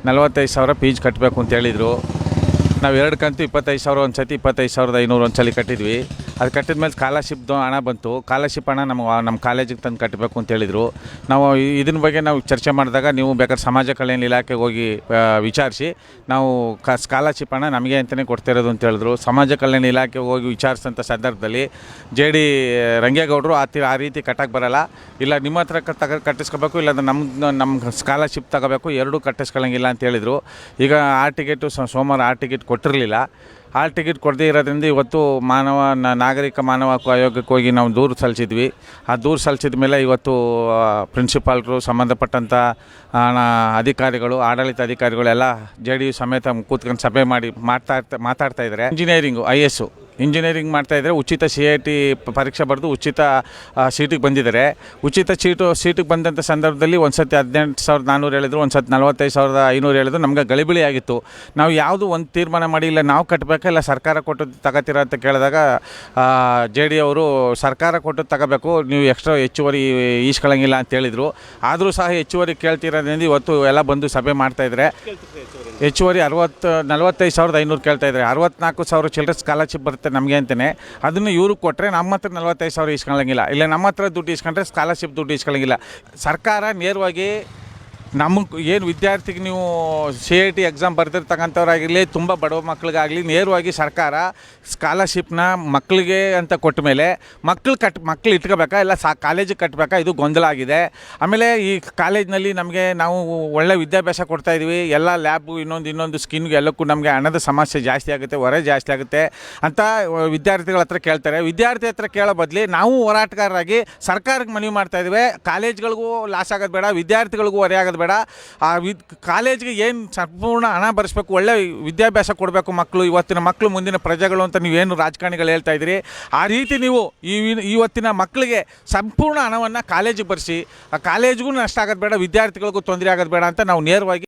45,000 fees ಕಟ್ಟಬೇಕು ಅಂತ ಹೇಳಿದರು. ನಾವು 2 ಕಂತು 25,000 ಒಂದು ಸತಿ, 25,500 ಒಂದು ಸಲ ಕಟ್ಟಿದ್ವಿ. ಅದು ಕಟ್ಟಿದ ಮೇಲೆ ಸ್ಕಾಲರ್ಶಿಪ್ದು ಹಣ ಬಂತು. ಸ್ಕಾಲರ್ಶಿಪ್ ಹಣ ನಮ್ಮ ಕಾಲೇಜಿಗೆ ತಂದು ಕಟ್ಟಬೇಕು ಅಂತ ಹೇಳಿದರು. ನಾವು ಇದನ್ನ ಬಗ್ಗೆ ನಾವು ಚರ್ಚೆ ಮಾಡಿದಾಗ, ನೀವು ಬೇಕಾದ್ರೆ ಸಮಾಜ ಕಲ್ಯಾಣ ಇಲಾಖೆಗೆ ಹೋಗಿ ವಿಚಾರಿಸಿ, ನಾವು ಸ್ಕಾಲರ್ಶಿಪ್ ಹಣ ನಮಗೆ ಅಂತಲೇ ಕೊಡ್ತಿರೋದು ಅಂತ ಹೇಳಿದ್ರು. ಸಮಾಜ ಕಲ್ಯಾಣ ಇಲಾಖೆಗೆ ಹೋಗಿ ವಿಚಾರಿಸಿದಂಥ ಸಂದರ್ಭದಲ್ಲಿ ರಂಗೇಗೌಡರು ಆ ರೀತಿ ಕಟ್ಟಕ್ಕೆ ಬರೋಲ್ಲ, ಇಲ್ಲ ನಿಮ್ಮ ಹತ್ರ ಕಟ್ಟಿಸ್ಕೋಬೇಕು, ಇಲ್ಲ ನಮ್ಮ ಸ್ಕಾಲರ್ಶಿಪ್ ತಗೋಬೇಕು, ಎರಡೂ ಕಟ್ಟಿಸ್ಕೊಳ್ಳೋಂಗಿಲ್ಲ ಅಂತ ಹೇಳಿದರು. ಈಗ ಟಿಕೆಟು ಸೋಮವಾರ ಟಿಕೆಟ್ ಕೊಟ್ಟಿರಲಿಲ್ಲ. ಟಿಕೆಟ್ ಕೊಡದೇ ಇರೋದ್ರಿಂದ ಇವತ್ತು ನಾಗರಿಕ ಮಾನವ ಹಕ್ಕು ಆಯೋಗಕ್ಕೆ ಹೋಗಿ ನಾವು ದೂರು ಸಲ್ಲಿಸಿದ್ವಿ. ಆ ದೂರು ಸಲ್ಲಿಸಿದ ಮೇಲೆ ಇವತ್ತು ಪ್ರಿನ್ಸಿಪಾಲ್ರು, ಸಂಬಂಧಪಟ್ಟಂಥ ಅಧಿಕಾರಿಗಳು, ಆಡಳಿತ ಅಧಿಕಾರಿಗಳು ಎಲ್ಲ JDU ಸಮೇತ ಕೂತ್ಕೊಂಡು ಸಭೆ ಮಾಡಿ ಮಾತಾಡ್ತಾ ಇದ್ದಾರೆ. ಇಂಜಿನಿಯರಿಂಗು ಇಂಜಿನಿಯರಿಂಗ್ ಮಾಡ್ತಾಯಿದ್ರೆ ಉಚಿತ CIT ಪರೀಕ್ಷೆ ಬರೆದು ಉಚಿತ ಸೀಟಿಗೆ ಬಂದಿದ್ದಾರೆ. ಉಚಿತ ಸೀಟಿಗೆ ಬಂದಂಥ ಸಂದರ್ಭದಲ್ಲಿ ಒಂದು ಸತಿ 18,400 ಹೇಳಿದ್ರು, ಒಂದು ಸತಿ 45,500 ಹೇಳಿದ್ರು. ನಮಗೆ ಗಲಿಬಿಳಿ ಆಗಿತ್ತು. ನಾವು ಯಾವುದು ಒಂದು ತೀರ್ಮಾನ ಮಾಡಿ, ಇಲ್ಲ ನಾವು ಕಟ್ಟಬೇಕಾ ಇಲ್ಲ ಸರ್ಕಾರ ಕೊಟ್ಟು ತಗೋತೀರಾ ಅಂತ ಕೇಳಿದಾಗ JD ಅವರು ಸರ್ಕಾರ ಕೊಟ್ಟು ತಗೋಬೇಕು, ನೀವು ಹೆಚ್ಚುವರಿ ಈಸ್ಕೊಳ್ಳೋಂಗಿಲ್ಲ ಅಂತ ಹೇಳಿದರು. ಆದರೂ ಸಹ ಹೆಚ್ಚುವರಿ ಕೇಳ್ತಿರೋದ್ರಿಂದ ಇವತ್ತು ಎಲ್ಲ ಬಂದು ಸಭೆ ಮಾಡ್ತಾಯಿದ್ದಾರೆ. ಹೆಚ್ಚುವರಿ 45,500 ಕೇಳ್ತಾಯಿದ್ದಾರೆ. 64,000 ಚಿಲ್ಡ್ರನ್ ಸ್ಕಾಲರ್ಶಿಪ್ ಬರುತ್ತೆ ನಮಗೆ ಅಂತಲೇ. ಅದನ್ನು ಇವ್ರಿಗೆ ಕೊಟ್ಟರೆ ನಮ್ಮ ಹತ್ರ 45,000 ಇಸ್ಕೊಳ್ಳೋಂಗಿಲ್ಲ, ಇಲ್ಲ ನಮ್ಮ ಹತ್ರ ದುಡ್ಡು ಇಸ್ಕೊಂಡ್ರೆ ಸ್ಕಾಲರ್ಶಿಪ್ ದುಡ್ಡು ಇಸ್ಕೊಳ್ಳೋಂಗಿಲ್ಲ. ಸರ್ಕಾರ ನೇರವಾಗಿ ನಮಗೆ ಏನು ವಿದ್ಯಾರ್ಥಿಗೆ ನೀವು CIT ಎಕ್ಸಾಮ್ ಬರೆದಿರ್ತಕ್ಕಂಥವ್ರಾಗಿರಲಿ, ತುಂಬ ಬಡವ ಮಕ್ಳಿಗಾಗಲಿ, ನೇರವಾಗಿ ಸರ್ಕಾರ ಸ್ಕಾಲರ್ಶಿಪ್ನ ಮಕ್ಕಳಿಗೆ ಅಂತ ಕೊಟ್ಟ ಮೇಲೆ ಮಕ್ಕಳು ಇಟ್ಕೋಬೇಕಾ ಇಲ್ಲ ಕಾಲೇಜಿಗೆ ಕಟ್ಟಬೇಕಾ, ಇದು ಗೊಂದಲ ಆಗಿದೆ. ಆಮೇಲೆ ಈ ಕಾಲೇಜಿನಲ್ಲಿ ನಾವು ಒಳ್ಳೆ ವಿದ್ಯಾಭ್ಯಾಸ ಕೊಡ್ತಾಯಿದ್ವಿ, ಎಲ್ಲ ಲ್ಯಾಬು ಇನ್ನೊಂದು ಸ್ಕಿನ್ಗೆ ಎಲ್ಲಕ್ಕೂ ನಮಗೆ ಹಣದ ಸಮಸ್ಯೆ ಜಾಸ್ತಿ ಆಗುತ್ತೆ, ಹೊರೆ ಜಾಸ್ತಿ ಆಗುತ್ತೆ ಅಂತ ವಿದ್ಯಾರ್ಥಿಗಳ ಹತ್ರ ಕೇಳ್ತಾರೆ. ವಿದ್ಯಾರ್ಥಿ ಹತ್ರ ಕೇಳೋ ಬದಲಿ ನಾವು ಹೋರಾಟಗಾರರಾಗಿ ಸರ್ಕಾರಕ್ಕೆ ಮನವಿ ಮಾಡ್ತಾಯಿದ್ವಿ, ಕಾಲೇಜ್ಗಳಿಗೂ ಲಾಸ್ ಆಗೋದು ಬೇಡ, ವಿದ್ಯಾರ್ಥಿಗಳಿಗೂ ಹೊರೆ ಆಗೋದು ಬೇಡ. ಕಾಲೇಜ್ಗೆ ಏನು ಸಂಪೂರ್ಣ ಹಣ ಭರಿಸ್ಬೇಕು, ಒಳ್ಳೆ ವಿದ್ಯಾಭ್ಯಾಸ ಕೊಡಬೇಕು ಮಕ್ಕಳು. ಇವತ್ತಿನ ಮಕ್ಕಳು ಮುಂದಿನ ಪ್ರಜೆಗಳು ಅಂತ ನೀವೇನು ರಾಜಕಾರಣಿಗಳು ಹೇಳ್ತಾ ಇದ್ದೀರಿ, ಆ ರೀತಿ ನೀವು ಇವತ್ತಿನ ಮಕ್ಕಳಿಗೆ ಸಂಪೂರ್ಣ ಹಣವನ್ನು ಕಾಲೇಜಿಗೆ ಭರಿಸಿ, ಆ ಕಾಲೇಜ್ಗೂ ನಷ್ಟ ಆಗೋದು ಬೇಡ, ವಿದ್ಯಾರ್ಥಿಗಳಿಗೂ ತೊಂದರೆ ಆಗೋದು ಬೇಡ ಅಂತ ನಾವು ನೇರವಾಗಿ